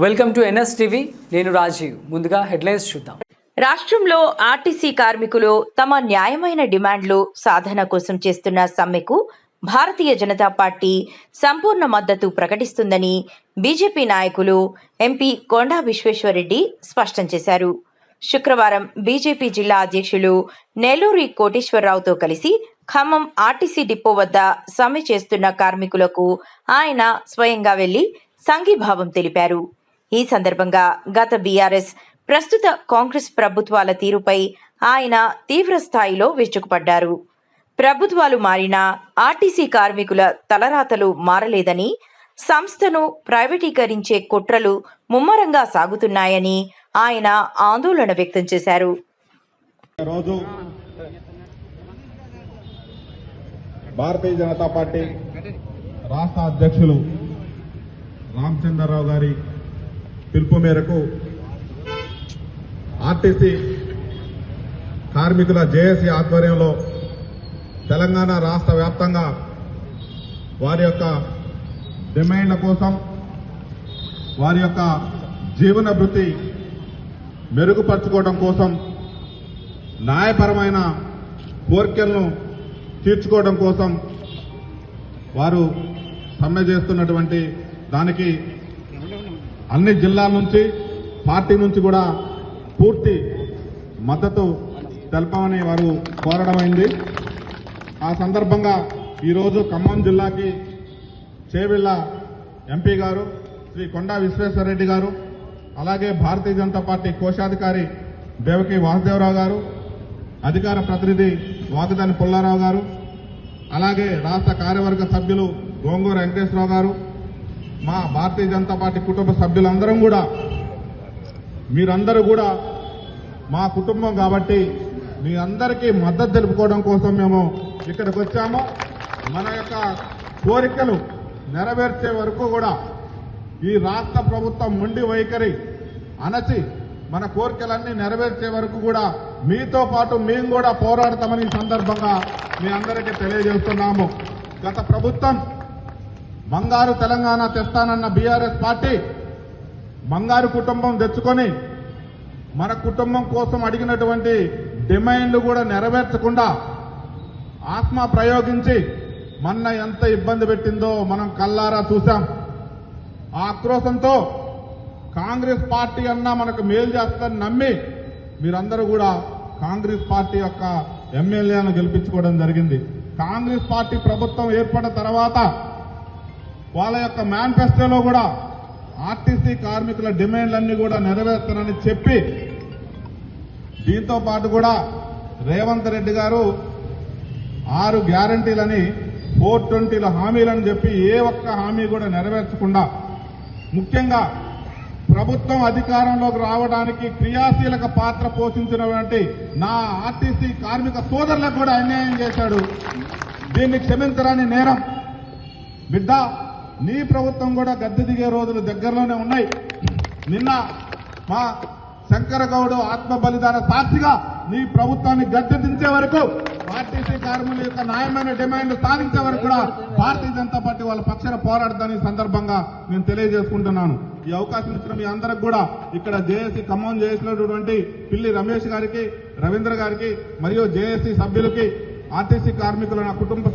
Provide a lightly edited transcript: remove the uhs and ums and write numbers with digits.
Welcome to NS TV. నేను రాజీవ్. ముందుగా headlines చూద్దాం. రాష్ట్రంలో ఆర్టీసీ కార్మికులు తమ న్యాయమైన డిమాండ్లు సాధన కోసం చేస్తున్న సమ్మెకు భారతీయ జనతా పార్టీ సంపూర్ణ మద్దతు ప్రకటిస్తుందని బీజేపీ నాయకులు ఎంపీ కొండా విశ్వేశ్వరరెడ్డి స్పష్టం చేశారు. శుక్రవారం బీజేపీ జిల్లా అధ్యక్షులు నెల్లూరి కోటేశ్వరరావుతో కలిసి ఖమ్మం ఆర్టీసీ డిపో వద్ద సమ్మె చేస్తున్న కార్మికులకు ఆయన స్వయంగా వెళ్లి సంఘీభావం తెలిపారు. ఈ సందర్భంగా గత బీఆర్ఎస్, ప్రస్తుత కాంగ్రెస్ ప్రభుత్వాల తీరుపై ఆయన తీవ్ర స్థాయిలో విరుచుకుపడ్డారు. ప్రభుత్వాలు మారినా ఆర్టీసీ కార్మికుల తలరాతలు మారలేదని, సంస్థను ప్రైవేటీకరించే కుట్రలు ముమ్మరంగా సాగుతున్నాయని ఆయన ఆందోళన వ్యక్తం చేశారు. భారతీయ జనతా పార్టీ రాష్ట్ర అధ్యక్షులు రామచంద్రరావు గారి పిలుపు మేరకు ఆర్టీసీ కార్మికుల జేఏసీ ఆధ్వర్యంలో తెలంగాణ రాష్ట్ర వ్యాప్తంగా వారి యొక్క డిమాండ్ల కోసం, వారి యొక్క జీవన భృతి మెరుగుపరచుకోవడం కోసం, న్యాయపరమైన కోరికలను తీర్చుకోవడం కోసం వారు సమ్మె చేస్తున్నటువంటి దానికి అన్ని జిల్లాల నుంచి, పార్టీ నుంచి కూడా పూర్తి మద్దతు తెలపమని వారు కోరడమైంది. ఆ సందర్భంగా ఈరోజు ఖమ్మం జిల్లాకి చేవెళ్ల ఎంపీ గారు శ్రీ కొండా విశ్వేశ్వరరెడ్డి గారు, అలాగే భారతీయ జనతా పార్టీ కోశాధికారి దేవకి వాసుదేవరావు గారు, అధికార ప్రతినిధి వాకుదాని పుల్లారావు గారు, అలాగే రాష్ట్ర కార్యవర్గ సభ్యులు గోంగూర వెంకటేశ్వరరావు గారు, మా భారతీయ జనతా పార్టీ కుటుంబ సభ్యులందరం కూడా, మీరందరూ కూడా మా కుటుంబం కాబట్టి మీ అందరికీ మద్దతు తెలుపుకోవడం కోసం మేము ఇక్కడికి వచ్చాము. మన యొక్క కోరికలు నెరవేర్చే వరకు కూడా ఈ రాష్ట్ర ప్రభుత్వం మొండి వైఖరి అణచి మన కోరికలన్నీ నెరవేర్చే వరకు కూడా మీతో పాటు మేము కూడా పోరాడతామని ఈ సందర్భంగా మీ అందరికీ తెలియజేస్తున్నాము. గత ప్రభుత్వం బంగారు తెలంగాణ తెస్తానన్న బీఆర్ఎస్ పార్టీ బంగారు కుటుంబం తెచ్చుకొని మన కుటుంబం కోసం అడిగినటువంటి డిమాండ్లు కూడా నెరవేర్చకుండా ఆస్మా ప్రయోగించి మొన్న ఎంత ఇబ్బంది పెట్టిందో మనం కల్లారా చూశాం. ఆ ఆక్రోశంతో కాంగ్రెస్ పార్టీ అన్నా మనకు మేలు చేస్తారని నమ్మి మీరందరూ కూడా కాంగ్రెస్ పార్టీ యొక్క ఎమ్మెల్యేలను గెలిపించుకోవడం జరిగింది. కాంగ్రెస్ పార్టీ ప్రభుత్వం ఏర్పడిన తర్వాత వాళ్ళ యొక్క మేనిఫెస్టోలో కూడా ఆర్టీసీ కార్మికుల డిమాండ్లన్నీ కూడా నెరవేర్తానని చెప్పి, దీంతో పాటు కూడా రేవంత్ రెడ్డి గారు 6 గ్యారంటీలని 420 హామీలని చెప్పి ఏ ఒక్క హామీ కూడా నెరవేర్చకుండా, ముఖ్యంగా ప్రభుత్వం అధికారంలోకి రావడానికి క్రియాశీలక పాత్ర పోషించినటువంటి నా ఆర్టీసీ కార్మిక సోదరులకు కూడా అన్యాయం చేశాడు. దీన్ని క్షమించరాని నేరం. బిడ్డ, నీ ప్రభుత్వం కూడా గద్దె దిగే రోజులు దగ్గరలోనే ఉన్నాయి. నిన్న మా శంకరగౌడ్ ఆత్మ బలిదాన సాక్షిగా నీ ప్రభుత్వాన్ని గద్దె దించే వరకు, ఆర్టీసీ కార్మికుల యొక్క న్యాయమైన డిమాండ్లు సాధించే వరకు కూడా భారతీయ జనతా పార్టీ వాళ్ళ పక్షాన పోరాడతాని సందర్భంగా నేను తెలియజేసుకుంటున్నాను. ఈ అవకాశం ఇచ్చిన మీ అందరికి కూడా ఇక్కడ జేఏసీ ఖమ్మం జేఏసీలోటువంటి పిల్లి రమేష్ గారికి, రవీంద్ర గారికి మరియు జేఏసీ సభ్యులకి, ఆర్టీసీ కార్మికుల నా కుటుంబ